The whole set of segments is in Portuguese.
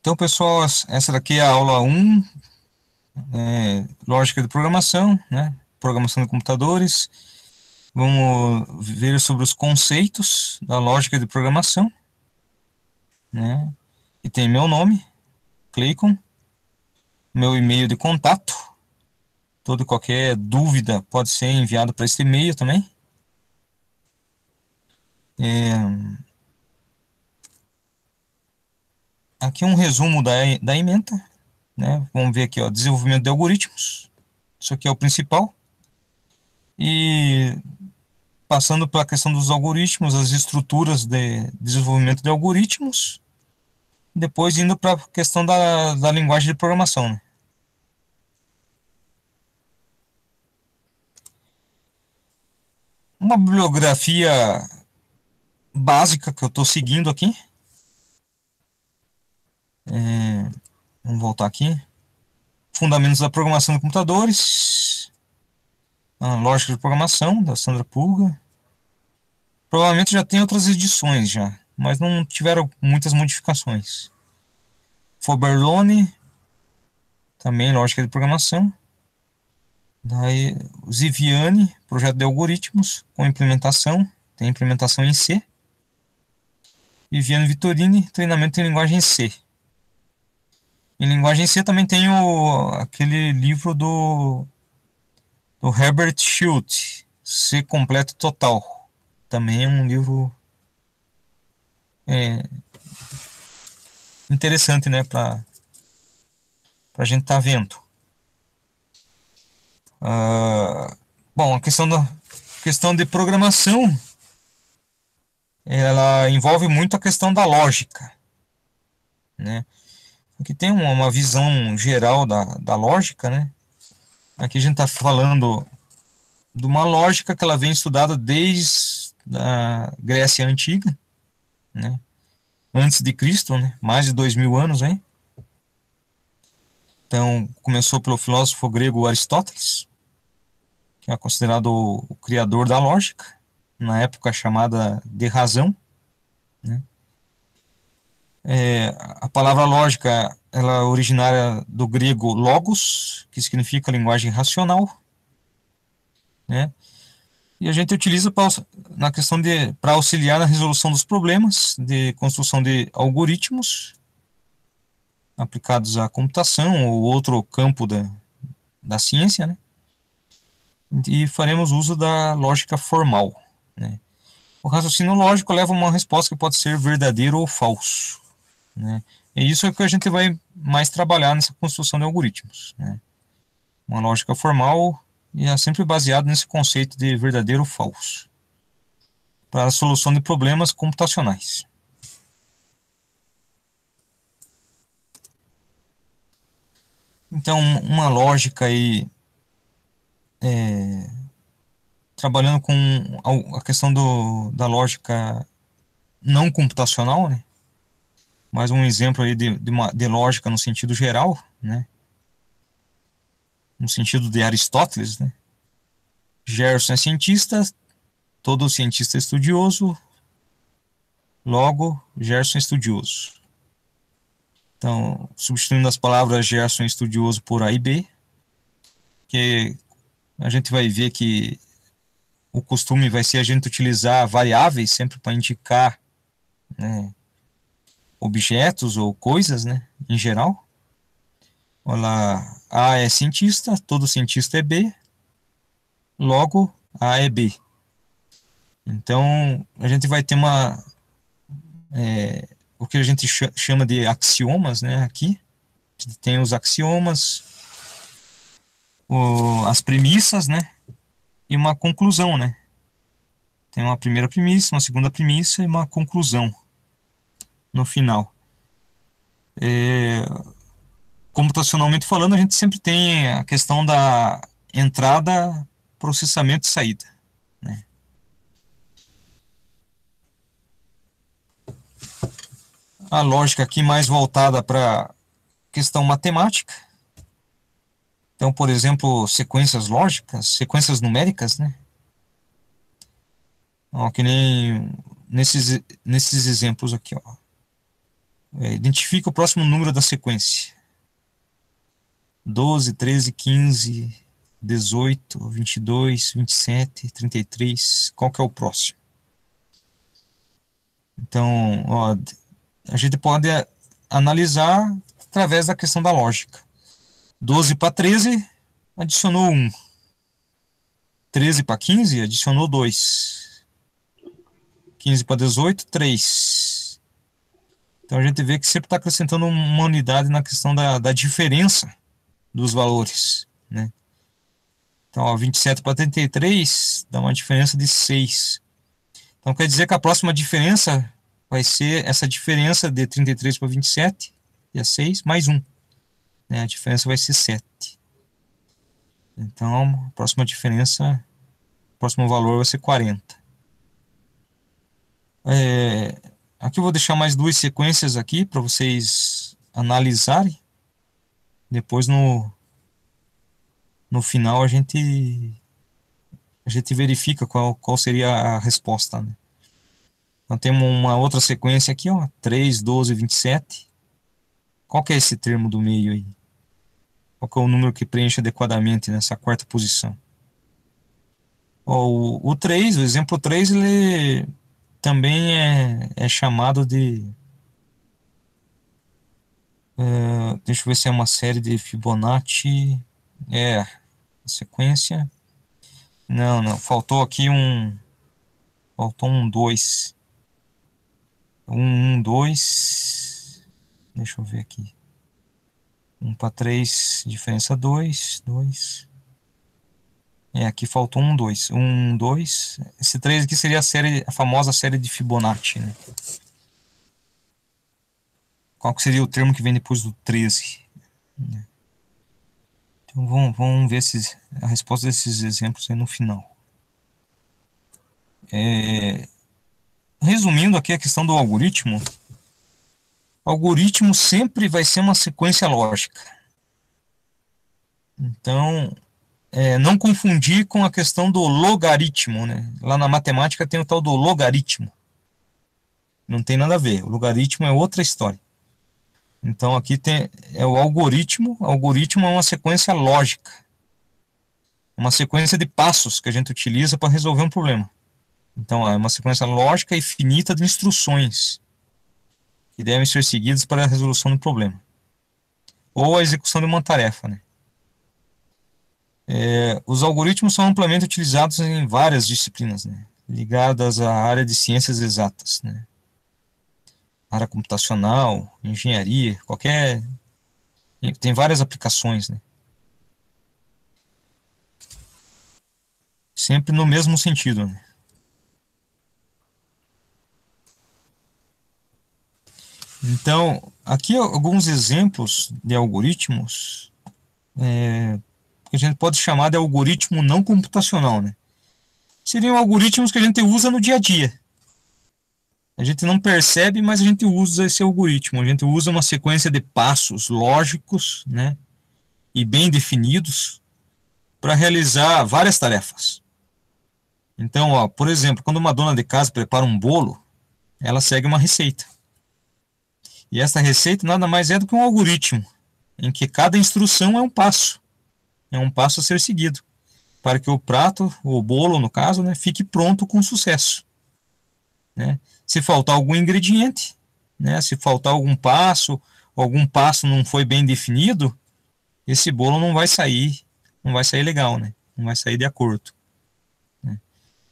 Então, pessoal, essa daqui é a aula 1, lógica de programação, né? Programação de computadores. Vamos ver sobre os conceitos da lógica de programação, né? E tem meu nome, Claycon, meu e-mail de contato. Toda e qualquer dúvida pode ser enviado para esse e-mail também. Aqui um resumo da ementa, né? Vamos ver aqui, ó, desenvolvimento de algoritmos. Isso aqui é o principal. E passando pela questão dos algoritmos, as estruturas de desenvolvimento de algoritmos, depois indo para a questão da linguagem de programação, né? Uma bibliografia básica que eu estou seguindo aqui. Vamos voltar aqui. Fundamentos da programação de computadores. A lógica de programação, da Sandra Pulga. Provavelmente já tem outras edições já, mas não tiveram muitas modificações. Foberlone, também lógica de programação. Daí, o Ziviani, projeto de algoritmos com implementação, tem implementação em C. E Viviane Vittorini, treinamento em linguagem C. Em linguagem C também tem aquele livro do Herbert Schultz, C completo total. Também é um livro interessante, né, para a gente estar vendo. Bom, a questão de programação, ela envolve muito a questão da lógica, né? Aqui tem uma visão geral da lógica, né? Aqui a gente está falando de uma lógica que ela vem estudada desde a Grécia Antiga, né? Antes de Cristo, né? Mais de 2000 anos, hein? Então, começou pelo filósofo grego Aristóteles, que é considerado o criador da lógica, na época chamada de razão, né? A palavra lógica, ela é originária do grego logos, que significa linguagem racional, né? E a gente utiliza na questão para auxiliar na resolução dos problemas de construção de algoritmos aplicados à computação ou outro campo da ciência, né? E faremos uso da lógica formal, né? O raciocínio lógico leva a uma resposta que pode ser verdadeiro ou falso, né? E isso é o que a gente vai mais trabalhar nessa construção de algoritmos, né? Uma lógica formal e é sempre baseado nesse conceito de verdadeiro ou falso para a solução de problemas computacionais. Então, uma lógica aí trabalhando com a questão da lógica não computacional, né? Mais um exemplo aí de lógica no sentido geral, né? No sentido de Aristóteles, né? Gerson é cientista, todo cientista é estudioso, logo Gerson é estudioso. Então, substituindo as palavras Gerson é estudioso por A e B, que a gente vai ver que o costume vai ser a gente utilizar variáveis sempre para indicar, né, objetos ou coisas, né, em geral. Olha, A é cientista, todo cientista é B, logo A é B. Então, a gente vai ter o que a gente chama de axiomas, né, aqui. Tem os axiomas, as premissas, né, e uma conclusão, né. Tem uma primeira premissa, uma segunda premissa e uma conclusão no final. Computacionalmente falando, a gente sempre tem a questão da entrada, processamento e saída, né? A lógica aqui mais voltada para questão matemática. Então, por exemplo, sequências lógicas, sequências numéricas, né? Ó, que nem nesses exemplos aqui, ó. Identifica o próximo número da sequência. 12, 13, 15, 18, 22, 27, 33. Qual que é o próximo? Então, ó, a gente pode analisar através da questão da lógica. 12 para 13, adicionou 1. 13 para 15, adicionou 2. 15 para 18, 3. Então a gente vê que sempre está acrescentando uma unidade na questão da diferença dos valores, né? Então, ó, 27 para 33 dá uma diferença de 6. Então quer dizer que a próxima diferença vai ser essa diferença de 33 para 27, que é 6, mais 1. Né? A diferença vai ser 7. Então, a próxima diferença, o próximo valor vai ser 40. Aqui eu vou deixar mais duas sequências aqui para vocês analisarem. Depois no final a gente verifica qual seria a resposta, né? Então temos uma outra sequência aqui, ó, 3, 12, 27. Qual que é esse termo do meio aí? Qual que é o número que preenche adequadamente nessa quarta posição? Ó, o 3, o exemplo 3, ele também é chamado de... deixa eu ver se é uma série de Fibonacci. Sequência. Não, faltou aqui faltou um 2. 2. Deixa eu ver aqui. 1 para 3, diferença 2. 2. Aqui faltou um 2. 2. Esse 3 aqui seria a famosa série de Fibonacci, né? Qual que seria o termo que vem depois do 13? Então vamos ver a resposta desses exemplos aí no final. Resumindo aqui a questão do algoritmo, o algoritmo sempre vai ser uma sequência lógica. Então, não confundir com a questão do logaritmo, né? Lá na matemática tem o tal do logaritmo. Não tem nada a ver. O logaritmo é outra história. Então aqui é o algoritmo. O algoritmo é uma sequência lógica. Uma sequência de passos que a gente utiliza para resolver um problema. Então é uma sequência lógica e finita de instruções que devem ser seguidas para a resolução do problema. Ou a execução de uma tarefa, né? Os algoritmos são amplamente utilizados em várias disciplinas, né, ligadas à área de ciências exatas, né, área computacional, engenharia, tem várias aplicações, né, sempre no mesmo sentido, né. Então, aqui alguns exemplos de algoritmos que a gente pode chamar de algoritmo não computacional, né. Seriam algoritmos que a gente usa no dia a dia. A gente não percebe, mas a gente usa esse algoritmo. A gente usa uma sequência de passos lógicos, né, e bem definidos para realizar várias tarefas. Então, ó, por exemplo, quando uma dona de casa prepara um bolo, ela segue uma receita. E essa receita nada mais é do que um algoritmo, em que cada instrução é um passo a ser seguido, para que o prato, o bolo no caso, né, fique pronto com sucesso. Né? Se faltar algum ingrediente, né, se faltar algum passo não foi bem definido, esse bolo não vai sair legal, né? Não vai sair de acordo. Né?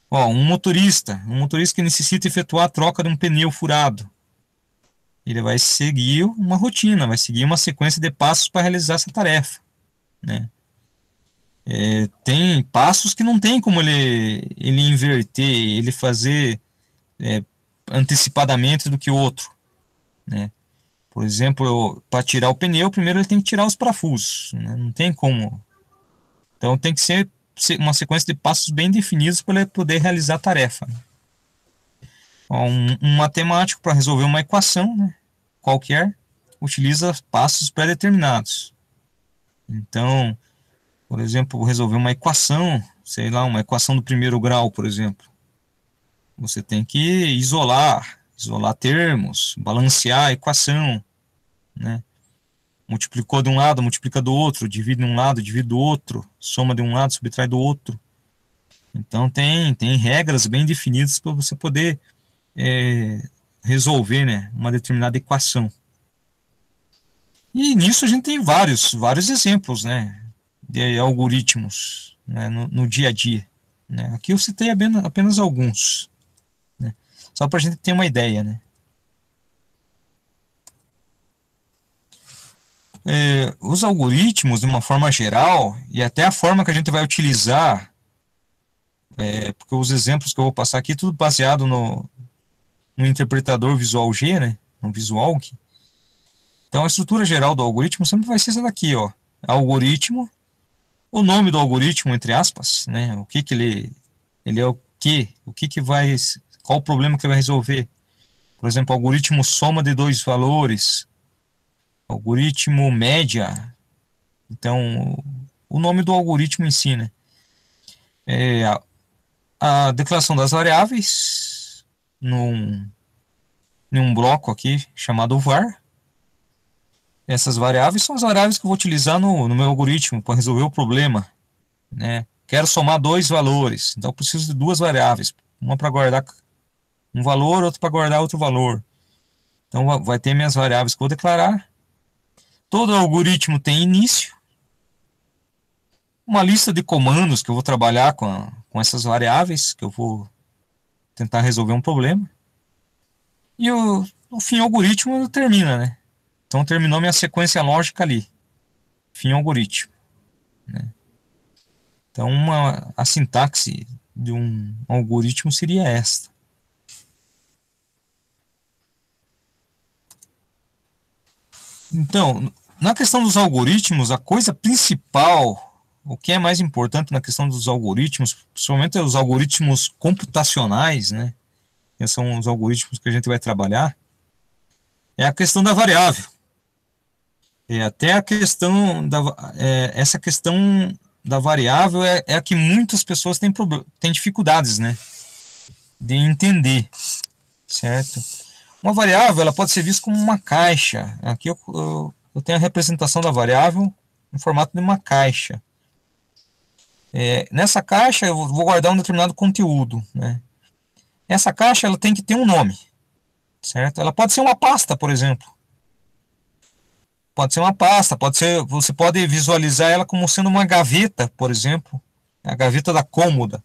Ó, um motorista que necessita efetuar a troca de um pneu furado, ele vai seguir uma rotina, vai seguir uma sequência de passos para realizar essa tarefa, né? Tem passos que não tem como ele inverter, ele fazer antecipadamente do que o outro, né? Por exemplo, para tirar o pneu, primeiro ele tem que tirar os parafusos, né? Não tem como. Então tem que ser uma sequência de passos bem definidos para ele poder realizar a tarefa. Né? Um matemático, para resolver uma equação, né, qualquer, utiliza passos pré-determinados. Então, por exemplo, resolver uma equação, sei lá, uma equação do primeiro grau, por exemplo. Você tem que isolar isolar termos, balancear a equação, né? Multiplicou de um lado, multiplica do outro, divide de um lado, divide do outro, soma de um lado, subtrai do outro. Então tem regras bem definidas para você poder resolver, né, uma determinada equação. E nisso a gente tem vários exemplos, né, de algoritmos, né, no dia a dia. Né? Aqui eu citei apenas alguns, né, só para a gente ter uma ideia, né. Os algoritmos, de uma forma geral, e até a forma que a gente vai utilizar, porque os exemplos que eu vou passar aqui, tudo baseado no interpretador Visual G, né, no Visual. Então a estrutura geral do algoritmo sempre vai ser essa daqui, ó, algoritmo, o nome do algoritmo, entre aspas, né, o que que ele é o que vai, qual o problema que ele vai resolver. Por exemplo, algoritmo soma de dois valores, algoritmo média. Então, o nome do algoritmo em si, né? A declaração das variáveis num bloco aqui chamado var. Essas variáveis são as variáveis que eu vou utilizar no meu algoritmo para resolver o problema, né? Quero somar dois valores, então eu preciso de duas variáveis, uma para guardar um valor, outra para guardar outro valor. Então vai ter minhas variáveis que eu vou declarar. Todo algoritmo tem início, uma lista de comandos que eu vou trabalhar com essas variáveis, que eu vou tentar resolver um problema. E o fim algoritmo termina, né? Então terminou minha sequência lógica ali. Fim algoritmo. Né? Então a sintaxe de um algoritmo seria esta. Então, na questão dos algoritmos, a coisa principal, o que é mais importante na questão dos algoritmos, principalmente os algoritmos computacionais, né? Que são os algoritmos que a gente vai trabalhar, é a questão da variável. Até a questão essa questão da variável é a que muitas pessoas têm dificuldades, né, de entender, certo? Uma variável ela pode ser vista como uma caixa. Aqui eu tenho a representação da variável no formato de uma caixa. Nessa caixa eu vou guardar um determinado conteúdo, né? Essa caixa ela tem que ter um nome, certo? Ela pode ser uma pasta, por exemplo. Pode ser uma pasta, você pode visualizar ela como sendo uma gaveta, por exemplo, a gaveta da cômoda.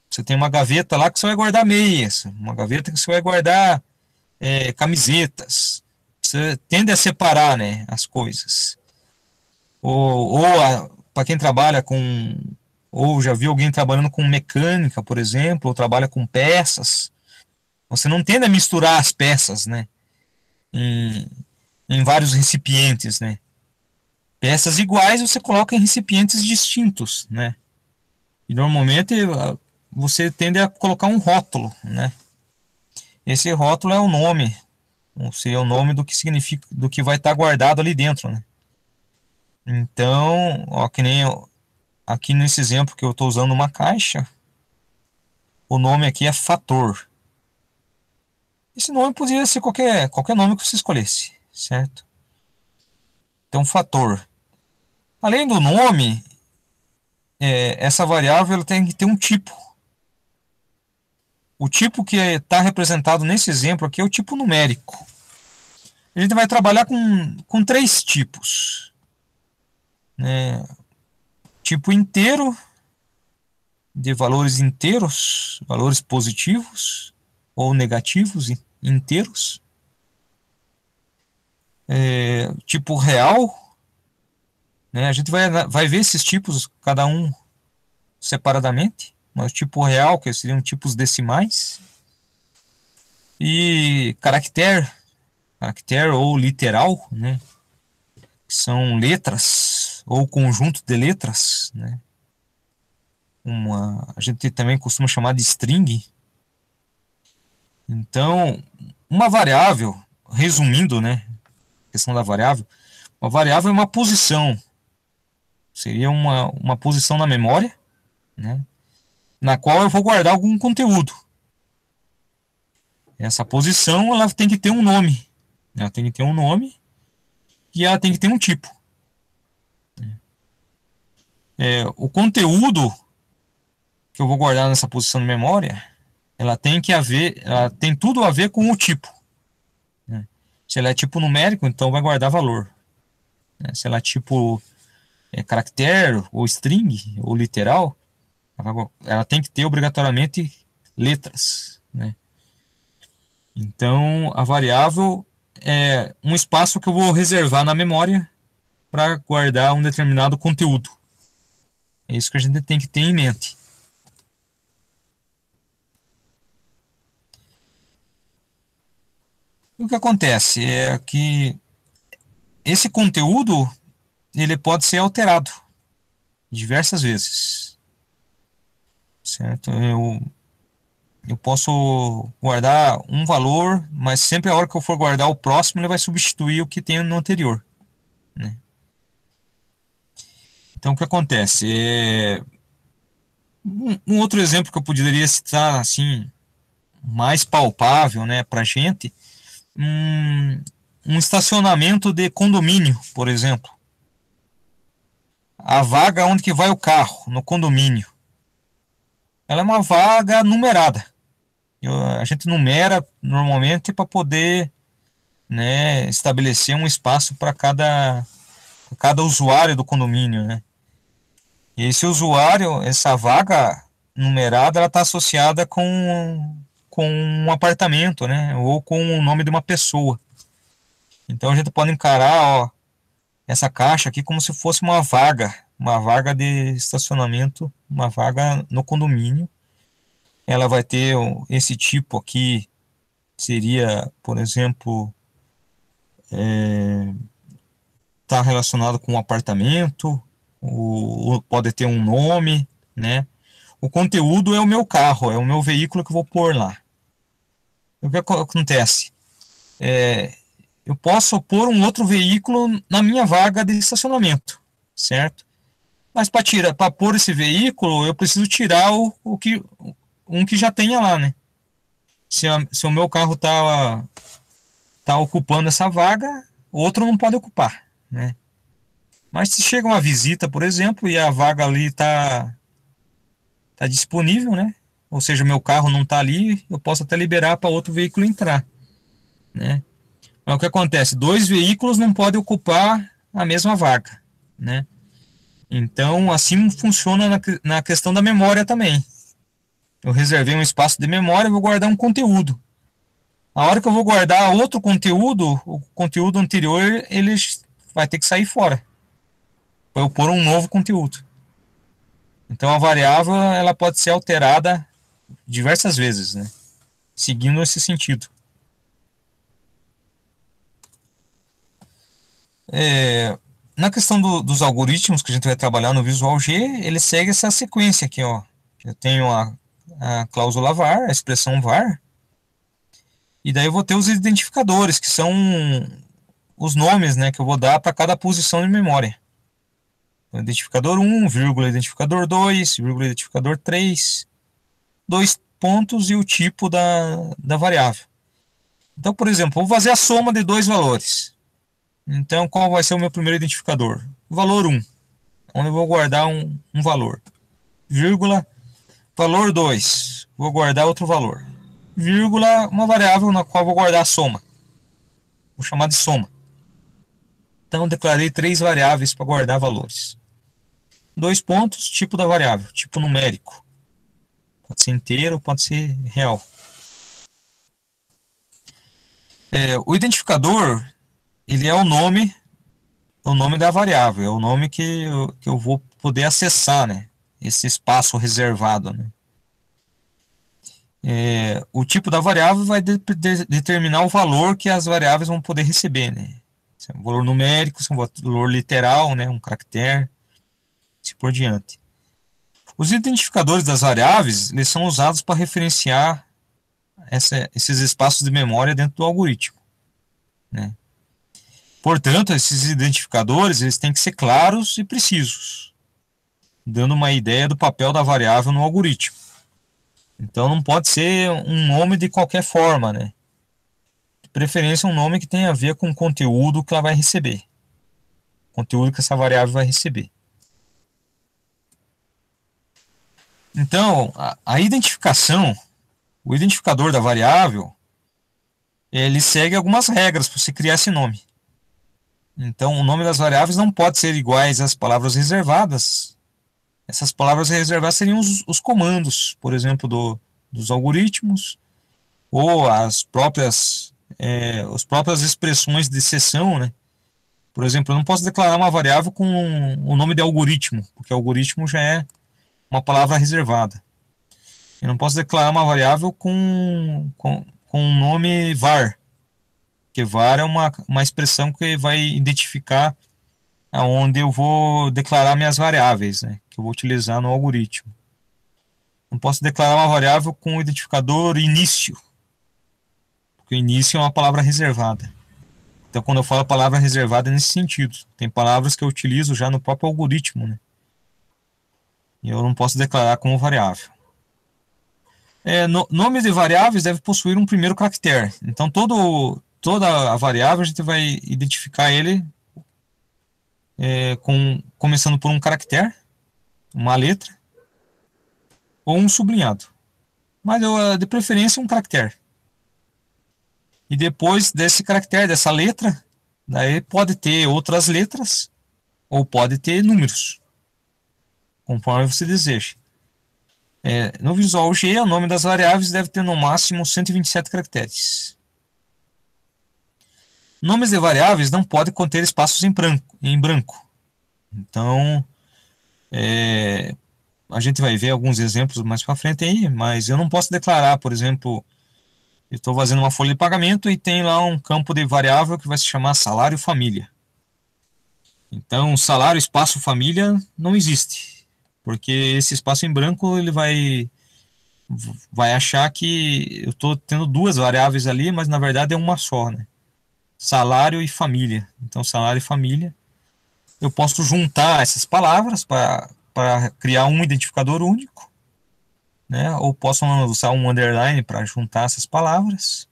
Você tem uma gaveta lá que você vai guardar meias, uma gaveta que você vai guardar camisetas. Você tende a separar, né, as coisas. Ou para quem trabalha ou já viu alguém trabalhando com mecânica, por exemplo, ou trabalha com peças, você não tende a misturar as peças, né, em vários recipientes, né. Peças iguais você coloca em recipientes distintos, né? E normalmente você tende a colocar um rótulo, né? Esse rótulo é o nome, ou seja, é o nome do que significa, do que vai estar guardado ali dentro, né? Então, ó, que nem aqui nesse exemplo que eu estou usando uma caixa, o nome aqui é fator. Esse nome poderia ser qualquer nome que você escolhesse, certo? Então, fator. Além do nome, essa variável ela tem que ter um tipo. O tipo que está representado nesse exemplo aqui é o tipo numérico. A gente vai trabalhar com três tipos. Né? Tipo inteiro, de valores inteiros, valores positivos ou negativos inteiros. Tipo real. Né? A gente vai ver esses tipos, cada um separadamente. Mas tipo real, que seriam tipos decimais. E caractere ou literal, né? Que são letras ou conjunto de letras, né? A gente também costuma chamar de string. Então, uma variável, resumindo, né? A questão da variável, uma variável é uma posição. Seria uma posição na memória, né? Na qual eu vou guardar algum conteúdo. Essa posição ela tem que ter um nome. Ela tem que ter um nome e ela tem que ter um tipo. O conteúdo que eu vou guardar nessa posição de memória, ela tem tudo a ver com o tipo. Né? Se ela é tipo numérico, então vai guardar valor. Né? Se ela é tipo caractere, ou string, ou literal, ela tem que ter obrigatoriamente letras. Né? Então, a variável é um espaço que eu vou reservar na memória para guardar um determinado conteúdo. É isso que a gente tem que ter em mente. O que acontece é que esse conteúdo ele pode ser alterado diversas vezes, certo? Eu posso guardar um valor, mas sempre a hora que eu for guardar o próximo ele vai substituir o que tem no anterior, né? Então o que acontece? Um outro exemplo que eu poderia citar assim mais palpável, né, para gente, um estacionamento de condomínio, por exemplo. A vaga onde que vai o carro, no condomínio, ela é uma vaga numerada. A gente numera normalmente para poder, né, estabelecer um espaço para cada usuário do condomínio, né? E esse usuário, essa vaga numerada, ela está associada com um apartamento, né? Ou com o nome de uma pessoa. Então a gente pode encarar, ó, essa caixa aqui como se fosse uma vaga de estacionamento, uma vaga no condomínio. Ela vai ter esse tipo aqui, seria, por exemplo, está relacionado com um apartamento, ou pode ter um nome, né? O conteúdo é o meu carro, é o meu veículo que eu vou pôr lá. O que acontece? Eu posso pôr um outro veículo na minha vaga de estacionamento, certo? Mas para pôr esse veículo, eu preciso tirar um que já tenha lá, né? Se o meu carro tá ocupando essa vaga, o outro não pode ocupar, né? Mas se chega uma visita, por exemplo, e a vaga ali tá disponível, né? Ou seja, o meu carro não está ali, eu posso até liberar para outro veículo entrar, né? Mas o que acontece? Dois veículos não podem ocupar a mesma vaga, né? Então, assim funciona na questão da memória também. Eu reservei um espaço de memória e vou guardar um conteúdo. A hora que eu vou guardar outro conteúdo, o conteúdo anterior, ele vai ter que sair fora, para eu pôr um novo conteúdo. Então, a variável ela pode ser alterada diversas vezes, né? Seguindo esse sentido. Na questão dos algoritmos que a gente vai trabalhar no Visual G, ele segue essa sequência aqui, ó. Eu tenho a cláusula var, a expressão var, e daí eu vou ter os identificadores, que são os nomes, né, que eu vou dar para cada posição de memória. Então, identificador 1, vírgula, identificador 2, vírgula, identificador 3, dois pontos e o tipo da variável. Então, por exemplo, vou fazer a soma de dois valores. Então, qual vai ser o meu primeiro identificador? O valor 1, onde eu vou guardar um valor. Vírgula, valor 2, vou guardar outro valor. Vírgula, uma variável na qual vou guardar a soma. Vou chamar de soma. Então, declarei três variáveis para guardar valores. Dois pontos, tipo da variável, tipo numérico. Pode ser inteiro, pode ser real. O identificador, ele é o nome da variável, é o nome que eu vou poder acessar, né? Esse espaço reservado, né? O tipo da variável vai determinar o valor que as variáveis vão poder receber, né? Se é um valor numérico, se é um valor literal, né? Um caractere, assim por diante. Os identificadores das variáveis, eles são usados para referenciar esses espaços de memória dentro do algoritmo, né? Portanto, esses identificadores eles têm que ser claros e precisos, dando uma ideia do papel da variável no algoritmo. Então não pode ser um nome de qualquer forma, né? De preferência um nome que tenha a ver com o conteúdo que ela vai receber. Conteúdo que essa variável vai receber. Então, a identificação, o identificador da variável, ele segue algumas regras para você criar esse nome. Então, o nome das variáveis não pode ser iguais às palavras reservadas. Essas palavras reservadas seriam os comandos, por exemplo, dos algoritmos, ou as próprias expressões de seção, né? Por exemplo, eu não posso declarar uma variável com o nome de algoritmo, porque algoritmo já é uma palavra reservada. Eu não posso declarar uma variável com o nome var, porque var é uma expressão que vai identificar aonde eu vou declarar minhas variáveis, né, que eu vou utilizar no algoritmo. Não posso declarar uma variável com o identificador início, porque o início é uma palavra reservada. Então, quando eu falo a palavra reservada é nesse sentido. Tem palavras que eu utilizo já no próprio algoritmo, né? E eu não posso declarar como variável. Nomes de variáveis devem possuir um primeiro caractere. Então, toda a variável a gente vai identificar ele começando por um caractere, uma letra, ou um sublinhado. Mas de preferência um caractere. E depois desse caractere, dessa letra, daí pode ter outras letras ou pode ter números, conforme você deseja. No Visual G, o nome das variáveis deve ter no máximo 127 caracteres. Nomes de variáveis não podem conter espaços em branco. Então, a gente vai ver alguns exemplos mais para frente aí, mas eu não posso declarar, por exemplo, eu estou fazendo uma folha de pagamento e tem lá um campo de variável que vai se chamar salário família. Então, salário espaço família não existe, porque esse espaço em branco ele vai achar que eu estou tendo duas variáveis ali, mas na verdade é uma só, né? Salário e família. Então, salário e família. Eu posso juntar essas palavras para criar um identificador único, né? Ou posso usar um underline para juntar essas palavras,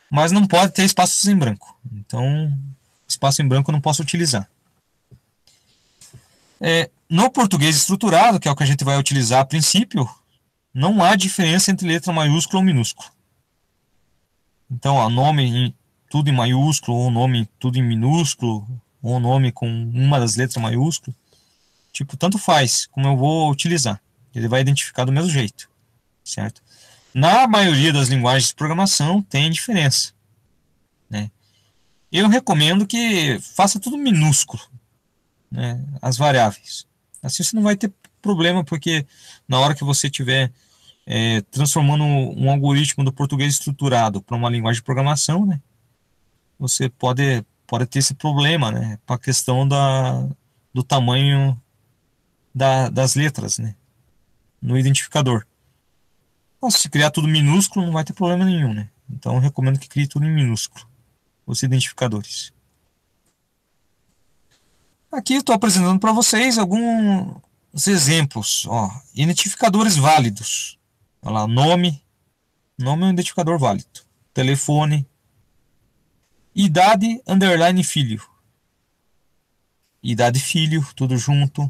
mas não pode ter espaços em branco. Então, espaço em branco eu não posso utilizar. No português estruturado, que é o que a gente vai utilizar a princípio, não há diferença entre letra maiúscula ou minúscula. Então, nome tudo em maiúsculo, ou nome tudo em minúsculo, ou nome com uma das letras maiúsculas. Tipo, tanto faz como eu vou utilizar. Ele vai identificar do mesmo jeito, certo? Na maioria das linguagens de programação tem diferença, né? Eu recomendo que faça tudo minúsculo, né, as variáveis. Assim você não vai ter problema, porque na hora que você estiver transformando um algoritmo do português estruturado para uma linguagem de programação, né, você pode ter esse problema, né, com a questão do tamanho das letras, né, no identificador. Mas se criar tudo minúsculo, não vai ter problema nenhum, né? Então eu recomendo que crie tudo em minúsculo, os identificadores. Aqui eu estou apresentando para vocês alguns exemplos. Identificadores válidos. Olha lá, nome é um identificador válido. Telefone. Idade, underline, filho. Idade, filho, tudo junto.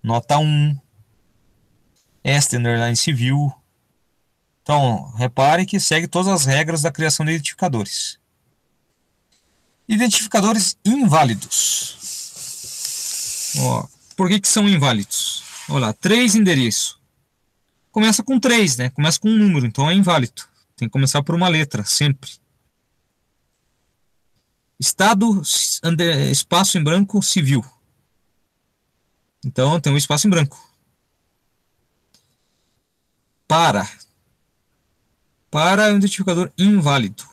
Nota 1. Este, underline, civil. Então, repare que segue todas as regras da criação de identificadores. Identificadores inválidos. Por que são inválidos? Olha lá, 3 endereços. Começa com 3, né? Começa com um número, então é inválido. Tem que começar por uma letra, sempre. Estado, espaço em branco, civil. Então tem um espaço em branco. Para é um identificador inválido.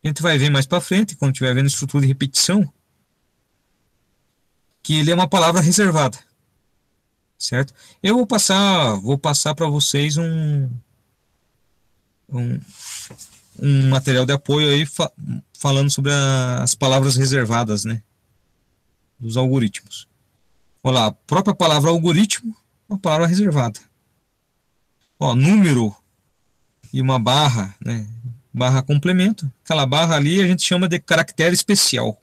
A gente vai ver mais para frente, quando estiver vendo estrutura de repetição, que ele é uma palavra reservada, certo? Eu vou passar para vocês um material de apoio aí falando sobre as palavras reservadas, né, dos algoritmos. Olha lá, a própria palavra algoritmo é uma palavra reservada. Ó, número e uma barra, né? Barra complemento. Aquela barra ali a gente chama de caractere especial.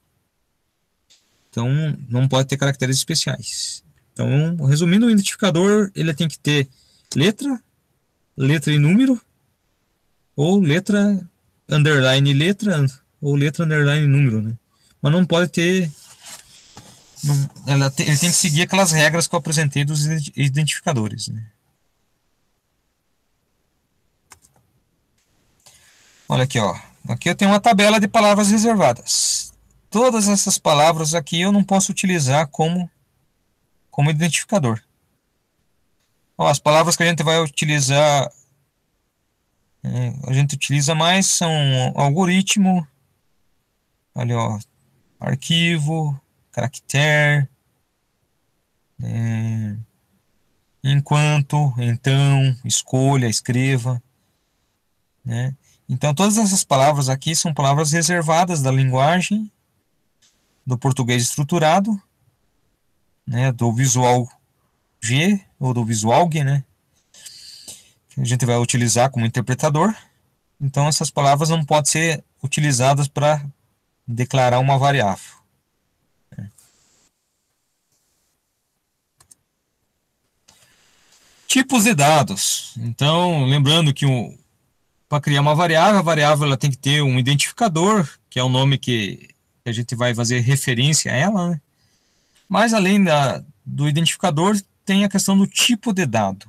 Então, não pode ter caracteres especiais. Então, resumindo, o identificador ele tem que ter letra, letra e número, ou letra underline letra, ou letra underline número, né? Mas não pode ter. Ele tem que seguir aquelas regras que eu apresentei dos identificadores, né? Olha aqui, ó. Aqui eu tenho uma tabela de palavras reservadas. Todas essas palavras aqui eu não posso utilizar como identificador. Ó, as palavras que a gente vai utilizar, a gente utiliza mais são algoritmo, olha, ó, arquivo, caractere, enquanto, então, escolha, escreva, né? Então, todas essas palavras aqui são palavras reservadas da linguagem, do português estruturado, né, do Visual G ou do Visual G, né? Que a gente vai utilizar como interpretador. Então, essas palavras não podem ser utilizadas para declarar uma variável. Tipos de dados. Então, lembrando que para criar uma variável, a variável ela tem que ter um identificador, que é o nome que a gente vai fazer referência a ela, né? Mas além do identificador, tem a questão do tipo de dado.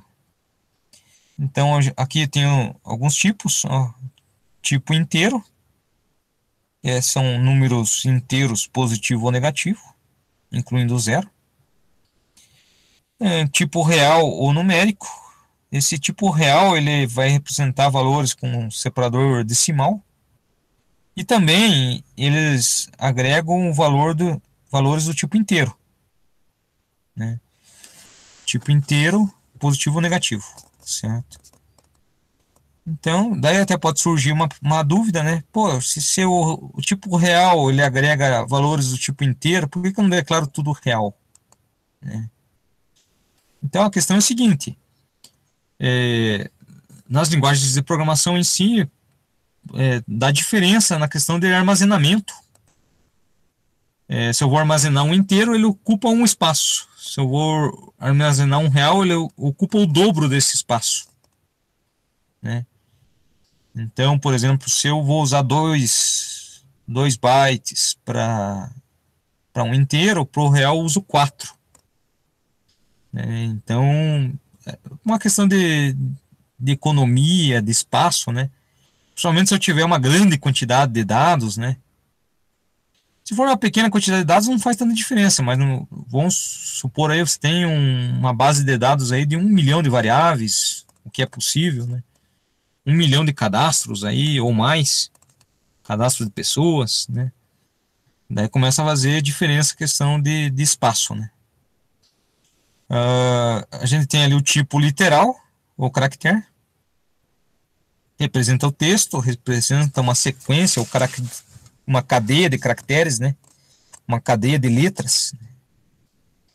Então, aqui tem alguns tipos. Ó, tipo inteiro, são números inteiros positivo ou negativo, incluindo zero. Tipo real ou numérico. Esse tipo real ele vai representar valores com um separador decimal. E também eles agregam valores do tipo inteiro, né? Tipo inteiro, positivo ou negativo, certo? Então, daí até pode surgir uma dúvida, né? Pô, se o tipo real ele agrega valores do tipo inteiro, por que eu não declaro tudo real, né? Então a questão é a seguinte: é, nas linguagens de programação em si, dá diferença na questão de armazenamento. Se eu vou armazenar um inteiro, ele ocupa um espaço. Se eu vou armazenar um real, ele ocupa o dobro desse espaço, né? Então, por exemplo, se eu vou usar 2 bytes para um inteiro, para o real eu uso 4, né? Então, uma questão de economia, de espaço, né? Principalmente se eu tiver uma grande quantidade de dados, né? Se for uma pequena quantidade de dados, não faz tanta diferença, mas vamos supor aí você tem uma base de dados aí de 1 milhão de variáveis, o que é possível, né? 1 milhão de cadastros aí, ou mais, cadastro de pessoas, né? Daí começa a fazer diferença a questão de espaço, né? A gente tem ali o tipo literal, ou caractere, representa o texto, representa uma sequência, ou uma cadeia de caracteres, né? Uma cadeia de letras.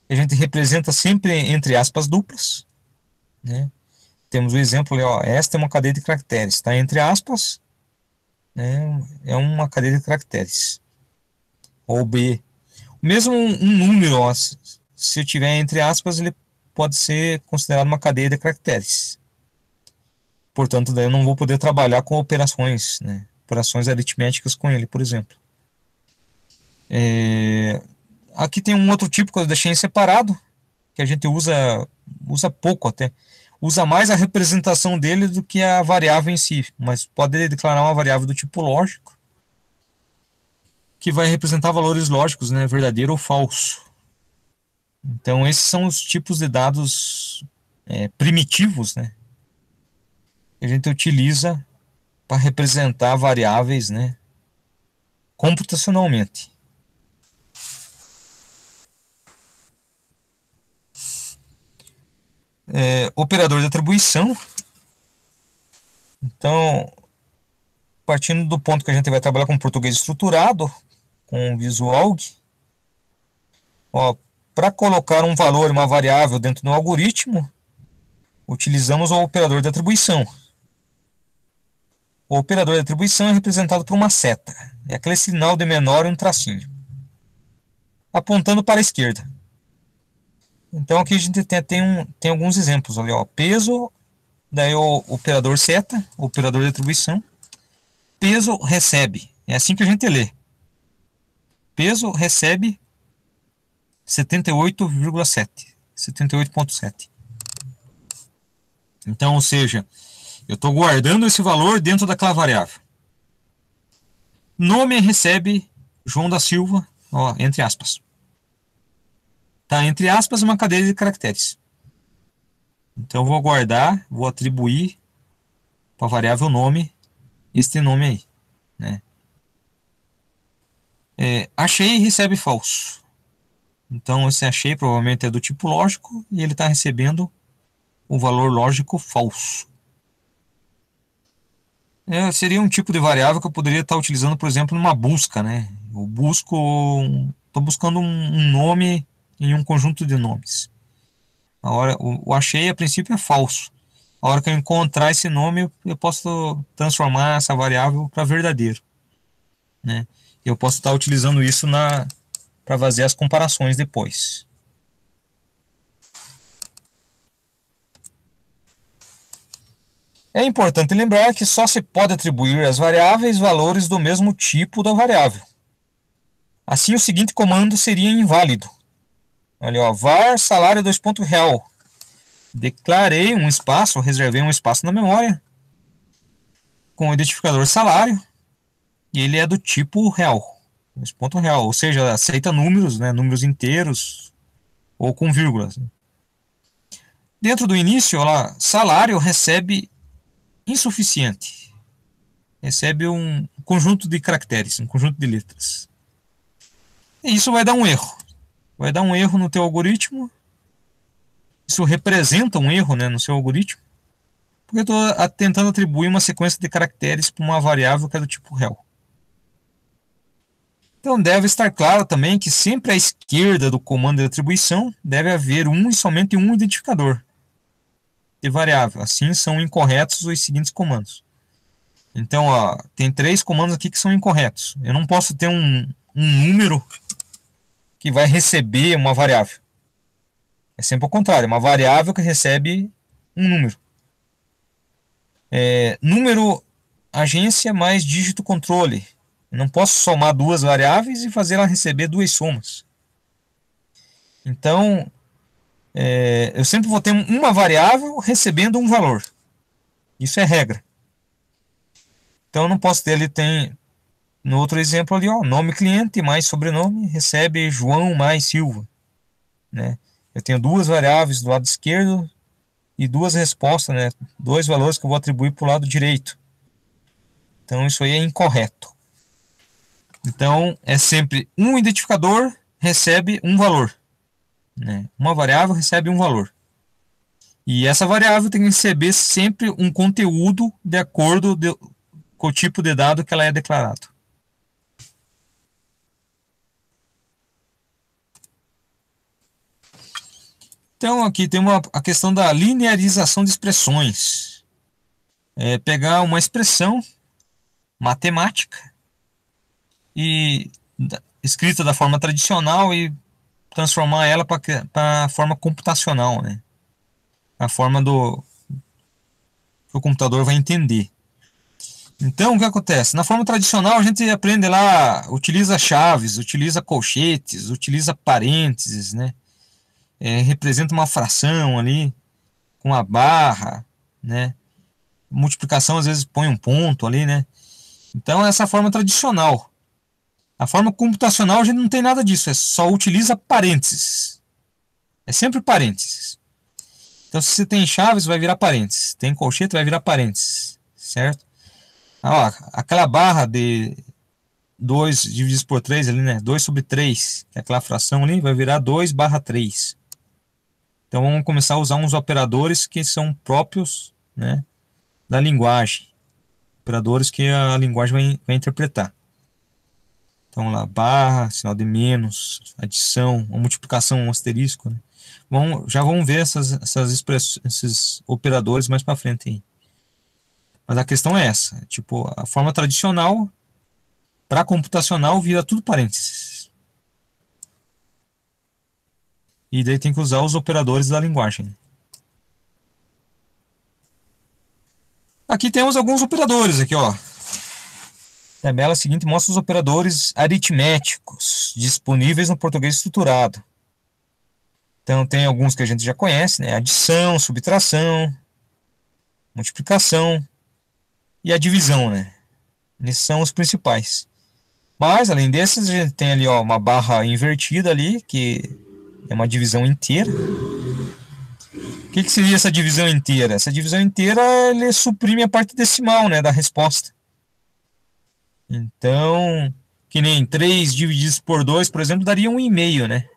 A gente representa sempre entre aspas duplas, né? Temos o exemplo ali, ó, esta é uma cadeia de caracteres, está entre aspas, né? É uma cadeia de caracteres. Ou B. Mesmo um número, ó, se eu tiver entre aspas, ele pode ser considerado uma cadeia de caracteres. Portanto, daí eu não vou poder trabalhar com operações, né? Operações aritméticas com ele, por exemplo. Aqui tem um outro tipo que eu deixei separado, que a gente usa pouco até. Usa mais a representação dele do que a variável em si, mas pode declarar uma variável do tipo lógico, que vai representar valores lógicos, né? Verdadeiro ou falso. Então, esses são os tipos de dados primitivos, né? Que a gente utiliza para representar variáveis, né? Computacionalmente. Operador de atribuição. Então, partindo do ponto que a gente vai trabalhar com português estruturado, com Visual, para colocar um valor, uma variável dentro do algoritmo, utilizamos o operador de atribuição. O operador de atribuição é representado por uma seta. É aquele sinal de menor e um tracinho, apontando para a esquerda. Então aqui a gente tem alguns exemplos ali, ó. Peso, daí o operador seta, o operador de atribuição. Peso recebe, é assim que a gente lê. Peso recebe 78,7. 78,7. Então, ou seja, eu estou guardando esse valor dentro daquela variável. Nome recebe João da Silva, ó, entre aspas. Tá, entre aspas, uma cadeia de caracteres. Então, eu vou guardar, vou atribuir para a variável nome este nome aí, né? Achei recebe falso. Então, esse achei provavelmente é do tipo lógico e ele está recebendo o valor lógico falso. Seria um tipo de variável que eu poderia estar utilizando, por exemplo, numa busca, né? Eu estou buscando um nome em um conjunto de nomes. O achei, a princípio, é falso. A hora que eu encontrar esse nome, eu posso transformar essa variável para verdadeiro, né? Eu posso estar utilizando isso para fazer as comparações depois. É importante lembrar que só se pode atribuir às variáveis valores do mesmo tipo da variável. Assim, o seguinte comando seria inválido. Olha, ó, var salário real. Declarei um espaço, reservei um espaço na memória com o identificador salário e ele é do tipo real. Real, ou seja, aceita números, né, números inteiros ou com vírgulas. Dentro do início, lá, salário recebe insuficiente. Recebe um conjunto de caracteres, um conjunto de letras. E isso vai dar um erro. Vai dar um erro no teu algoritmo. Isso representa um erro, né, no seu algoritmo. Porque eu estou tentando atribuir uma sequência de caracteres para uma variável que é do tipo real. Então deve estar claro também que sempre à esquerda do comando de atribuição deve haver um e somente um identificador de variável. Assim são incorretos os seguintes comandos. Então, ó, tem 3 comandos aqui que são incorretos. Eu não posso ter um número que vai receber uma variável. É sempre o contrário, uma variável que recebe um número. Número agência mais dígito controle. Eu não posso somar 2 variáveis e fazer ela receber 2 somas. Então, eu sempre vou ter uma variável recebendo um valor. Isso é regra. Então, eu não posso ter, no outro exemplo ali, ó, nome cliente mais sobrenome recebe João mais Silva, né? Eu tenho 2 variáveis do lado esquerdo e 2 respostas, né? 2 valores que eu vou atribuir para o lado direito. Então, isso aí é incorreto. Então, é sempre um identificador recebe um valor, né? Uma variável recebe um valor. E essa variável tem que receber sempre um conteúdo de acordo com o tipo de dado que ela é declarado. Então, aqui tem a questão da linearização de expressões. Pegar uma expressão matemática escrita da forma tradicional e transformar ela para a forma computacional, né? A forma que o computador vai entender. Então, o que acontece? Na forma tradicional, a gente aprende lá, utiliza chaves, utiliza colchetes, utiliza parênteses, né? Representa uma fração ali, com a barra, né? Multiplicação, às vezes, põe um ponto ali, né? Então, essa é a forma tradicional. A forma computacional, a gente não tem nada disso, só utiliza parênteses. É sempre parênteses. Então, se você tem chaves, vai virar parênteses. Tem colchete, vai virar parênteses, certo? Ó, aquela barra de 2 dividido por 3 ali, né? 2 sobre 3, que é aquela fração ali, vai virar 2 barra 3. Então vamos começar a usar uns operadores que são próprios, né, da linguagem. Operadores que a linguagem vai interpretar. Então lá, barra, sinal de menos, adição, uma multiplicação, um asterisco, né? Já vamos ver esses operadores mais para frente aí. Mas a questão é essa, tipo, a forma tradicional para computacional vira tudo parênteses. E daí tem que usar os operadores da linguagem. Aqui temos alguns operadores aqui, ó. A tabela seguinte mostra os operadores aritméticos disponíveis no português estruturado. Então tem alguns que a gente já conhece, né? Adição, subtração, multiplicação e a divisão, né? Esses são os principais. Mas além desses, a gente tem ali, ó, uma barra invertida ali, que é uma divisão inteira. O que seria essa divisão inteira? Essa divisão inteira, ele suprime a parte decimal, né, da resposta. Então, que nem 3 divididos por 2, por exemplo, daria 1,5, né?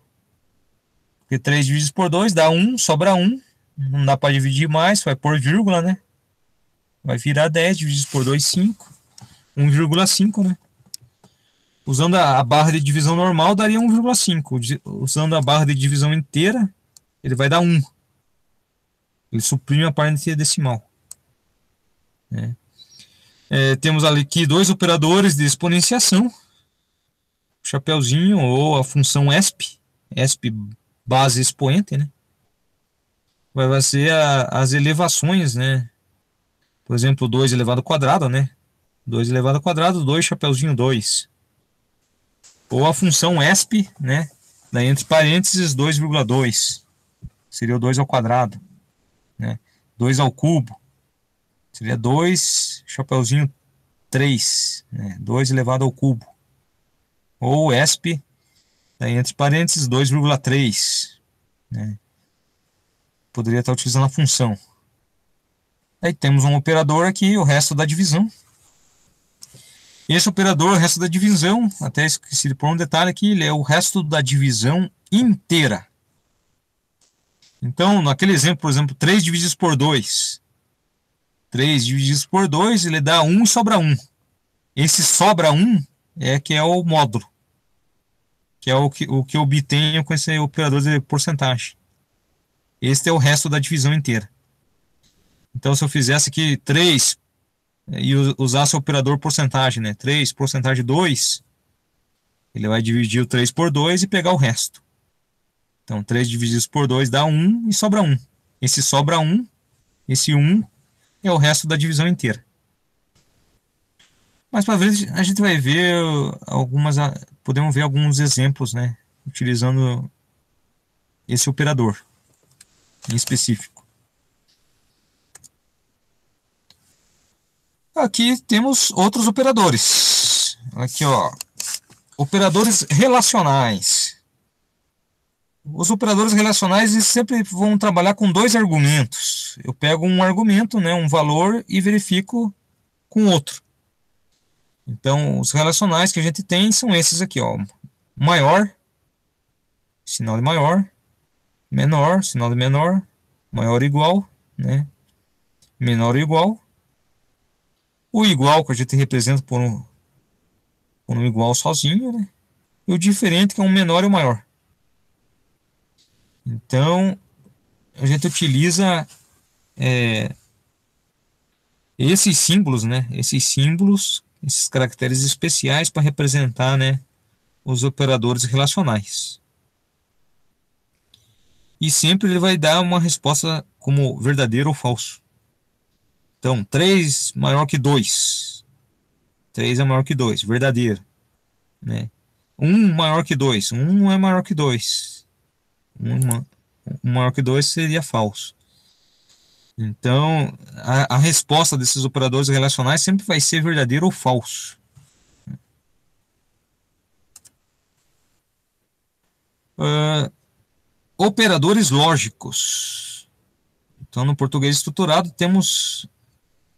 Porque 3 divididos por 2 dá 1, sobra 1. Não dá para dividir mais, vai por vírgula, né? Vai virar 10 divididos por 2, 5. 1,5, né? Usando a barra de divisão normal, daria 1,5. Usando a barra de divisão inteira, ele vai dar 1. Ele suprime a parte decimal. Né? Temos ali aqui dois operadores de exponenciação. O chapeuzinho ou a função ESP. ESP base expoente, né? Vai ser as elevações, né? Por exemplo, 2 elevado ao quadrado, né? 2 elevado ao quadrado, 2 chapeuzinho 2. Ou a função ESP, né? Daí entre parênteses 2,2. Seria o 2 ao quadrado. Né? 2 ao cubo. Seria 2 chapeuzinho 3. Né? 2 elevado ao cubo. Ou ESP, daí entre parênteses 2,3. Né? Poderia estar utilizando a função. Aí temos um operador aqui, o resto da divisão. Esse operador, o resto da divisão, até esqueci de pôr um detalhe aqui, ele é o resto da divisão inteira. Então, naquele exemplo, por exemplo, 3 divididos por 2. 3 divididos por 2, ele dá 1 e sobra 1. Esse sobra 1 que é o módulo. Que é o que eu obtenho com esse operador de porcentagem. Este é o resto da divisão inteira. Então, se eu fizesse aqui 3 e usasse o operador porcentagem, né? 3 porcentagem 2, ele vai dividir o 3 por 2 e pegar o resto. Então, 3 divididos por 2 dá 1 e sobra 1. Esse sobra 1, esse 1 é o resto da divisão inteira. Mas para ver, a gente vai ver podemos ver alguns exemplos, né? Utilizando esse operador em específico. Aqui temos outros operadores. Aqui, ó. Operadores relacionais. Os operadores relacionais eles sempre vão trabalhar com dois argumentos. Eu pego um argumento, né, um valor, e verifico com outro. Então, os relacionais que a gente tem são esses aqui, ó. Maior, sinal de maior. Menor, sinal de menor. Maior ou igual, né? Menor ou igual. O igual, que a gente representa por um igual sozinho, né? E o diferente, que é um menor e um maior. Então, a gente utiliza esses símbolos, né? Esses caracteres especiais para representar, né, os operadores relacionais. E sempre ele vai dar uma resposta como verdadeiro ou falso. Então, 3 maior que 2. 3 é maior que 2, verdadeiro. Né? 1 maior que 2. 1 é maior que 2. 1 maior que 2 seria falso. Então, a resposta desses operadores relacionais sempre vai ser verdadeiro ou falso. Operadores lógicos. Então, no português estruturado,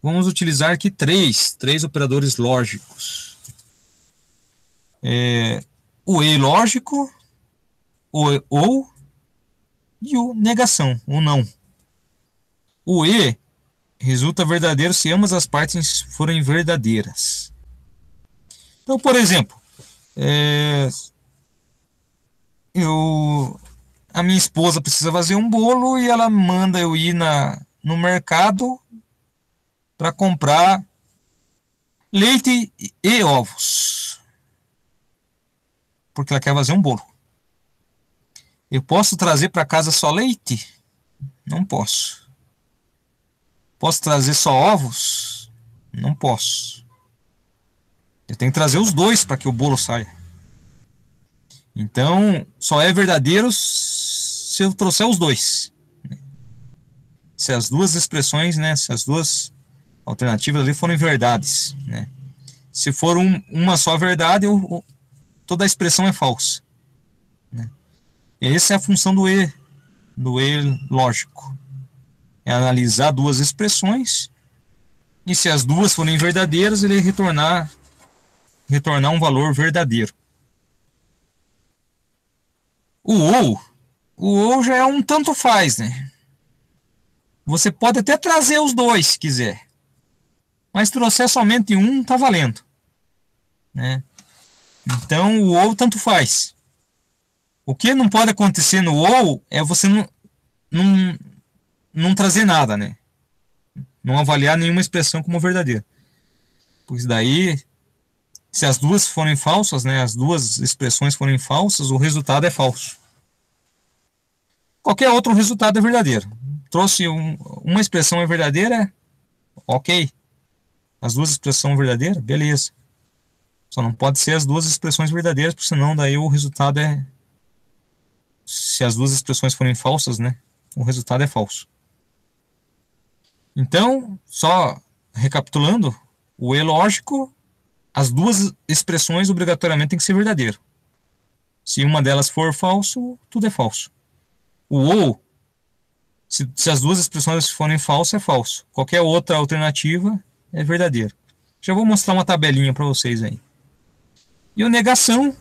vamos utilizar aqui três operadores lógicos. O e lógico, o ou e o negação, o não. O e resulta verdadeiro se ambas as partes forem verdadeiras. Então, por exemplo, É, eu, a minha esposa precisa fazer um bolo e ela manda eu ir no mercado para comprar leite e ovos, porque ela quer fazer um bolo. Eu posso trazer para casa só leite? Não posso. Posso trazer só ovos? Não posso. Eu tenho que trazer os dois para que o bolo saia. Então, só é verdadeiro se eu trouxer os dois. Se as duas expressões, né, se as duas alternativas ali forem verdades, né? Se for uma só verdade, toda a expressão é falsa, né? Essa é a função do E lógico. É analisar duas expressões e se as duas forem verdadeiras, ele retornar um valor verdadeiro. O ou, o ou já é um tanto faz, né? Você pode até trazer os dois, se quiser, mas se trouxer somente um, tá valendo, né? Então o ou tanto faz. O que não pode acontecer no ou é você não, não trazer nada, né? Não avaliar nenhuma expressão como verdadeira. Pois daí, se as duas forem falsas, né? As duas expressões forem falsas, o resultado é falso. Qualquer outro resultado é verdadeiro. Trouxe uma expressão é verdadeira, ok. As duas expressões são verdadeiras, beleza. Só não pode ser as duas expressões verdadeiras, porque senão daí o resultado é. Se as duas expressões forem falsas, né? O resultado é falso. Então, só recapitulando, o E lógico, as duas expressões obrigatoriamente têm que ser verdadeiro. Se uma delas for falso, tudo é falso. O ou, se as duas expressões forem falsas, é falso. Qualquer outra alternativa é verdadeiro. Já vou mostrar uma tabelinha para vocês aí. E o negação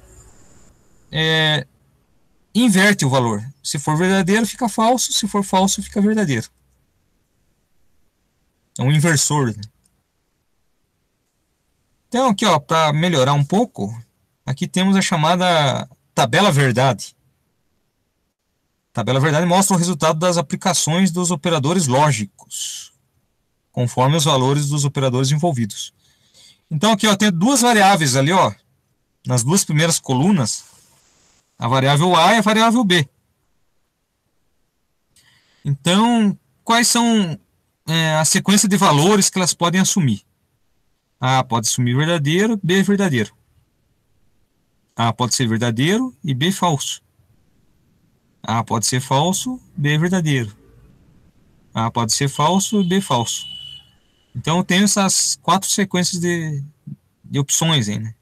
inverte o valor. Se for verdadeiro, fica falso. Se for falso, fica verdadeiro. É um inversor, né? Então, aqui, ó, para melhorar um pouco, aqui temos a chamada tabela verdade. Tabela verdade mostra o resultado das aplicações dos operadores lógicos, conforme os valores dos operadores envolvidos. Então, aqui, ó, tem duas variáveis ali, ó, nas duas primeiras colunas, a variável A e a variável B. Então, quais são a sequência de valores que elas podem assumir? A pode assumir verdadeiro, B verdadeiro. A pode ser verdadeiro e B falso. A pode ser falso, B verdadeiro. A pode ser falso e B falso. Então eu tenho essas quatro sequências de opções aí, né?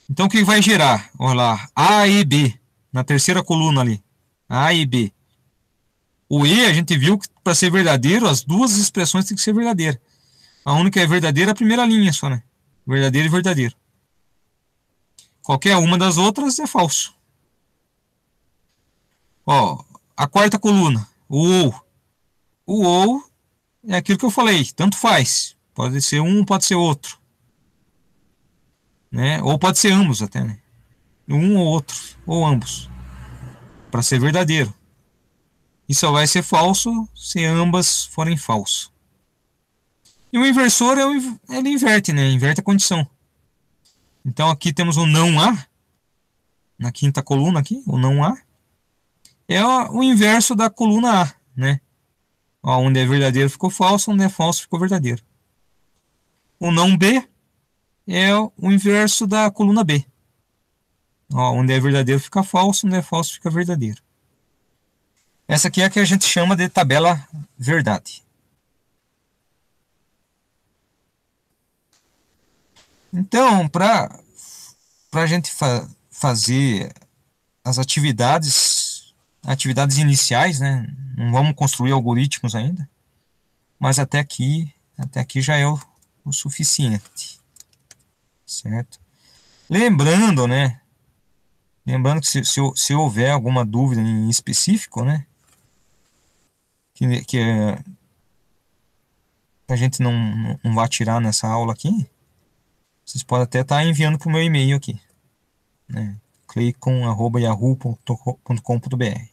Então o que vai gerar? Olha lá, A e B, na terceira coluna ali. A e B. O E a gente viu que para ser verdadeiro, as duas expressões têm que ser verdadeiras. A única que é verdadeira é a primeira linha só, né? Verdadeiro e verdadeiro. Qualquer uma das outras é falso. Ó, a quarta coluna, o ou. O ou é aquilo que eu falei, tanto faz. Pode ser um, pode ser outro. Né? Ou pode ser ambos até, né? Um ou outro, ou ambos. Para ser verdadeiro. E só vai ser falso se ambas forem falso. E o inversor, ele inverte, né? Inverte a condição. Então aqui temos o não A, na quinta coluna aqui, o não A. É o inverso da coluna A, né? Onde é verdadeiro ficou falso, onde é falso ficou verdadeiro. O não B é o inverso da coluna B. Onde é verdadeiro fica falso, onde é falso fica verdadeiro. Essa aqui é a que a gente chama de tabela verdade. Então, para a gente fazer as atividades iniciais, né? Não vamos construir algoritmos ainda, mas até aqui já é o suficiente, certo? Lembrando, né? Lembrando que se houver alguma dúvida em específico, né? Que a gente não vai tirar nessa aula aqui, Vocês podem até estar enviando para o meu e-mail aqui, né? cleicon@yahoo.com.br.